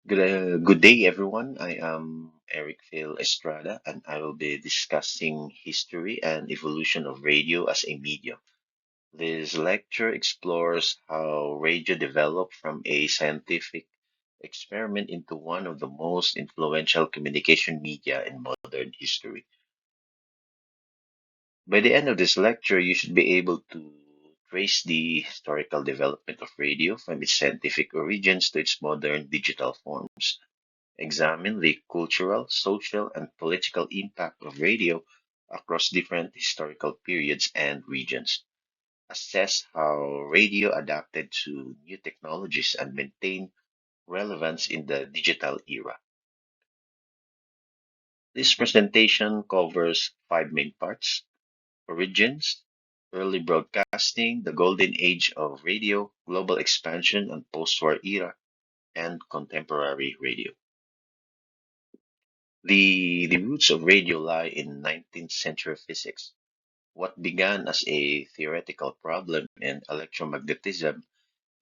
Good day, everyone. I am Eric Phil Estrada, and I will be discussing history and evolution of radio as a medium. This lecture explores how radio developed from a scientific experiment into one of the most influential communication media in modern history. By the end of this lecture, you should be able to trace the historical development of radio from its scientific origins to its modern digital forms. Examine the cultural, social, and political impact of radio across different historical periods and regions. Assess how radio adapted to new technologies and maintained relevance in the digital era. This presentation covers five main parts: origins, early broadcasting, the golden age of radio, global expansion and post-war era, and contemporary radio. The roots of radio lie in 19th century physics. What began as a theoretical problem in electromagnetism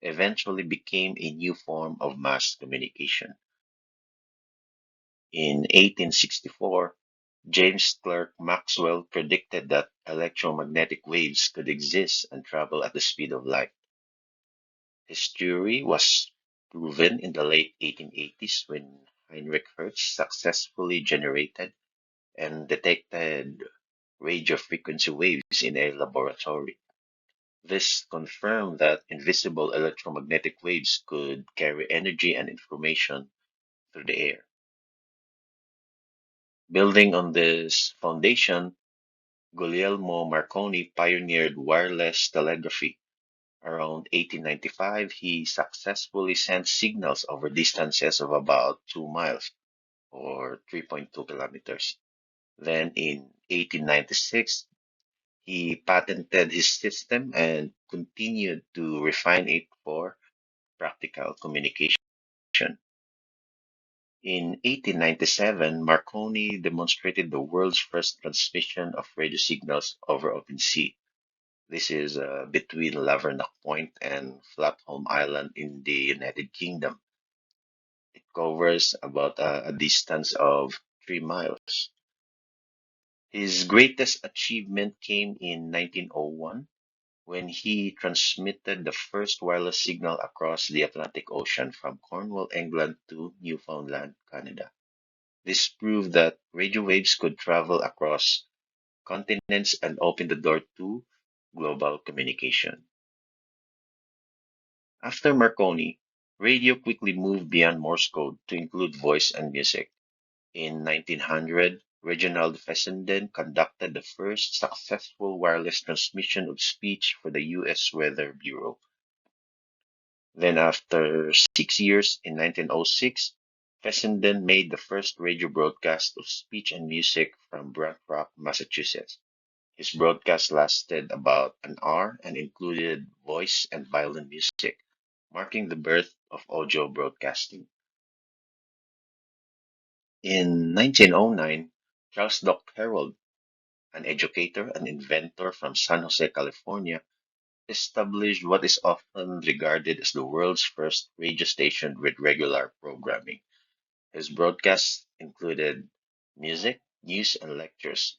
eventually became a new form of mass communication. In 1864, James Clerk Maxwell predicted that electromagnetic waves could exist and travel at the speed of light. His theory was proven in the late 1880s when Heinrich Hertz successfully generated and detected radio frequency waves in a laboratory. This confirmed that invisible electromagnetic waves could carry energy and information through the air. Building on this foundation, Guglielmo Marconi pioneered wireless telegraphy. Around 1895, he successfully sent signals over distances of about 2 miles or 3.2 kilometers. Then in 1896, he patented his system and continued to refine it for practical communication. In 1897, Marconi demonstrated the world's first transmission of radio signals over open sea. This is between Lavernock Point and Flatholm Island in the United Kingdom. It covers about a distance of 3 miles. His greatest achievement came in 1901 when he transmitted the first wireless signal across the Atlantic Ocean from Cornwall, England to Newfoundland, Canada. This proved that radio waves could travel across continents and opened the door to global communication. After Marconi, radio quickly moved beyond Morse code to include voice and music. In 1900, Reginald Fessenden conducted the first successful wireless transmission of speech for the U.S. Weather Bureau. Then, after 6 years, in 1906, Fessenden made the first radio broadcast of speech and music from Brant Rock, Massachusetts. His broadcast lasted about an hour and included voice and violin music, marking the birth of audio broadcasting. In 1909, Charles Dock Herold, an educator and inventor from San Jose, California, established what is often regarded as the world's first radio station with regular programming. His broadcasts included music, news, and lectures.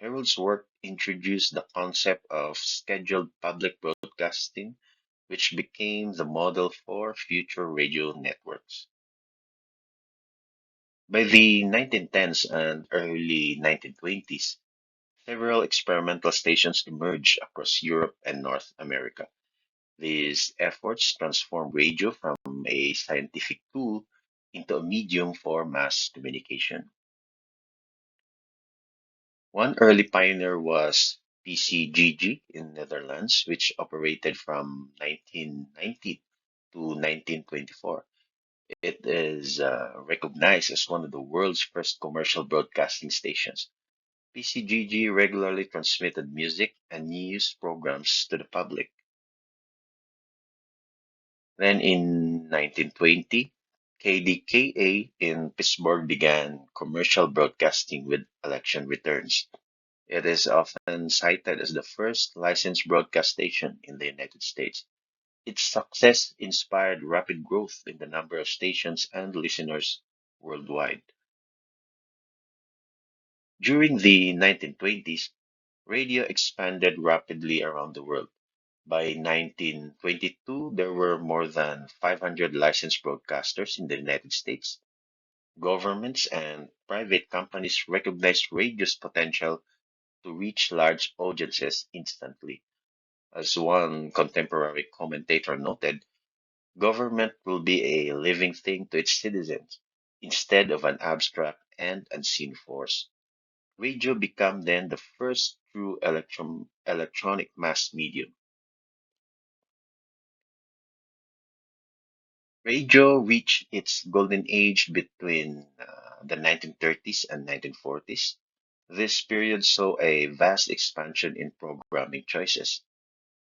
Harold's work introduced the concept of scheduled public broadcasting, which became the model for future radio networks. By the 1910s and early 1920s, several experimental stations emerged across Europe and North America. These efforts transformed radio from a scientific tool into a medium for mass communication. One early pioneer was PCGG in Netherlands, which operated from 1990 to 1924. It is recognized as one of the world's first commercial broadcasting stations. PCGG regularly transmitted music and news programs to the public. Then in 1920, KDKA in Pittsburgh began commercial broadcasting with election returns. It is often cited as the first licensed broadcast station in the United States. Its success inspired rapid growth in the number of stations and listeners worldwide. During the 1920s, radio expanded rapidly around the world. By 1922, there were more than 500 licensed broadcasters in the United States. Governments and private companies recognized radio's potential to reach large audiences instantly. As one contemporary commentator noted, government will be a living thing to its citizens instead of an abstract and unseen force. Radio became then the first true electronic mass medium. Radio reached its golden age between the 1930s and 1940s. This period saw a vast expansion in programming choices.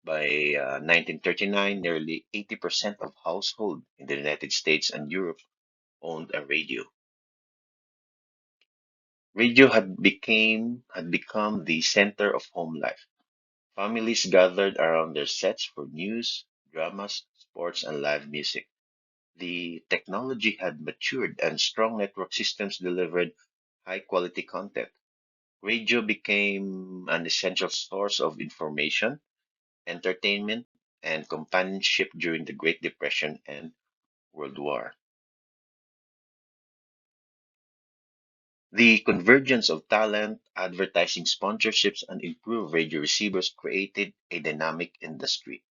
By 1939, nearly 80% of households in the United States and Europe owned a radio. Radio had become the center of home life. Families gathered around their sets for news, dramas, sports, and live music. The technology had matured and strong network systems delivered high quality content. Radio became an essential source of information, entertainment, and companionship during the Great Depression and World War. The convergence of talent, advertising sponsorships, and improved radio receivers created a dynamic industry.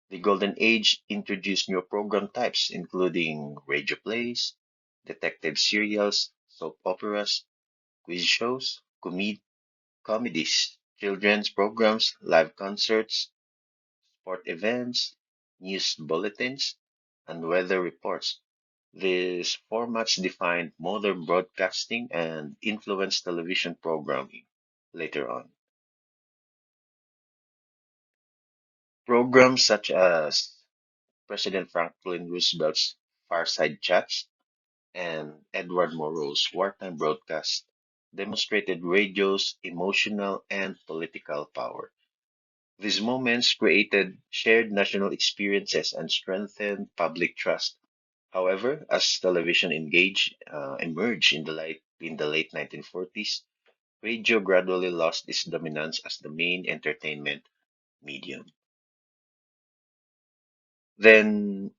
The Golden Age introduced new program types, including radio plays, detective serials, soap operas, quiz shows, comedies, children's programs, live concerts, sport events, news bulletins, and weather reports. These formats defined modern broadcasting and influenced television programming later on. Programs such as President Franklin Roosevelt's Fireside Chats and Edward Murrow's wartime broadcast demonstrated radio's emotional and political power. These moments created shared national experiences and strengthened public trust. However, as television emerged in the late 1940s, radio gradually lost its dominance as the main entertainment medium. Then,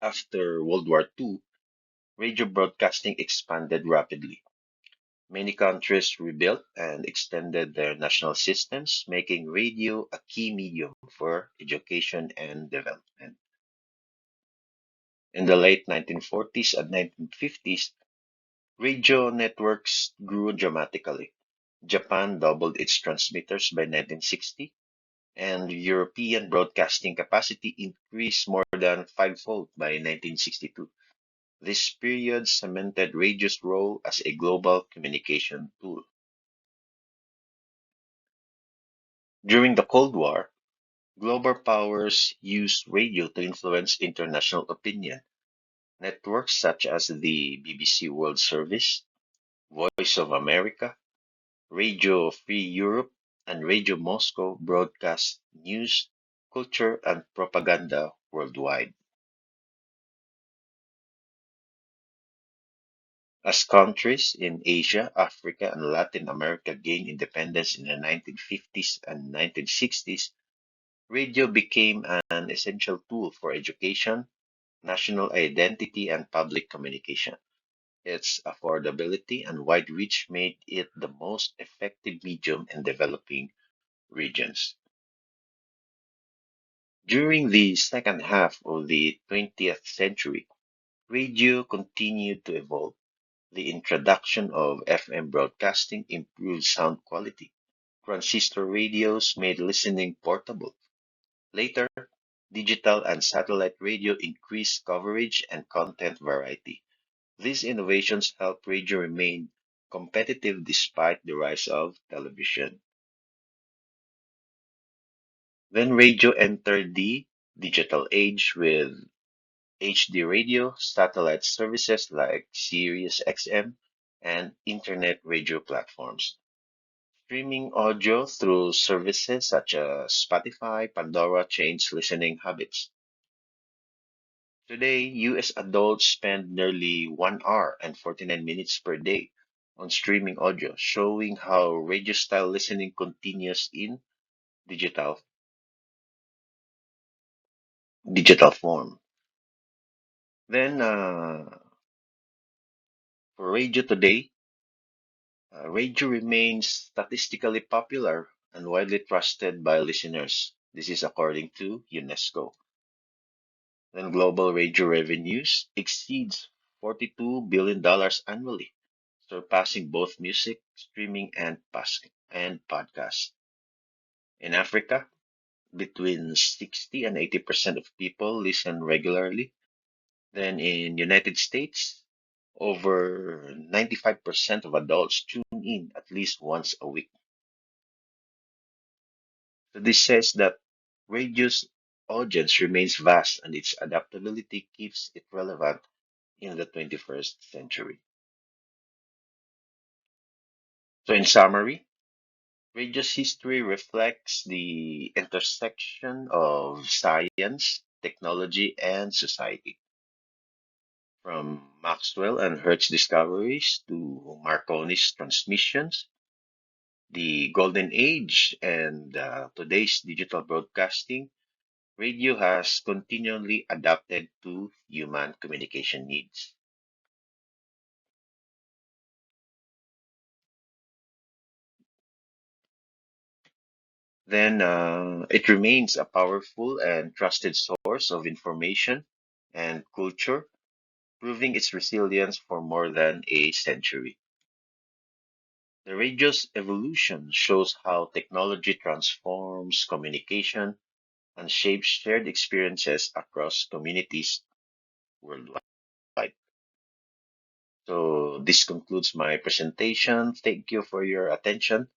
after World War II, radio broadcasting expanded rapidly. Many countries rebuilt and extended their national systems, making radio a key medium for education and development. In the late 1940s and 1950s, radio networks grew dramatically. Japan doubled its transmitters by 1960, and European broadcasting capacity increased more than fivefold by 1962. This period cemented radio's role as a global communication tool. During the Cold War, global powers used radio to influence international opinion. Networks such as the BBC World Service, Voice of America, Radio Free Europe, and Radio Moscow broadcast news, culture, and propaganda worldwide. As countries in Asia, Africa, and Latin America gained independence in the 1950s and 1960s, radio became an essential tool for education, national identity, and public communication. Its affordability and wide reach made it the most effective medium in developing regions. During the second half of the 20th century, radio continued to evolve. The introduction of FM broadcasting improved sound quality. Transistor radios made listening portable. Later, digital and satellite radio increased coverage and content variety. These innovations helped radio remain competitive despite the rise of television. Then radio entered the digital age with HD radio, satellite services like Sirius XM, and internet radio platforms. Streaming audio through services such as Spotify, Pandora changed listening habits. Today, US adults spend nearly 1 hour and 49 minutes per day on streaming audio, showing how radio style listening continues in digital digital form. Then, for radio today, radio remains statistically popular and widely trusted by listeners. This is according to UNESCO. Then global radio revenues exceeds $42 billion annually, surpassing both music, streaming, and podcasts. In Africa, between 60 and 80% of people listen regularly. Then in United States, over 95% of adults tune in at least once a week. So this says that radio's audience remains vast and its adaptability keeps it relevant in the 21st century. So in summary, radio's history reflects the intersection of science, technology, and society. From Maxwell and Hertz discoveries to Marconi's transmissions, the golden age, and today's digital broadcasting, radio has continually adapted to human communication needs. Then it remains a powerful and trusted source of information and culture, proving its resilience for more than a century. The radio's evolution shows how technology transforms communication and shapes shared experiences across communities worldwide. So, this concludes my presentation. Thank you for your attention.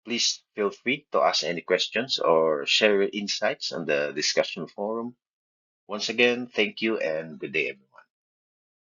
Please feel free to ask any questions or share your insights on the discussion forum. Once again, thank you and good day, everyone.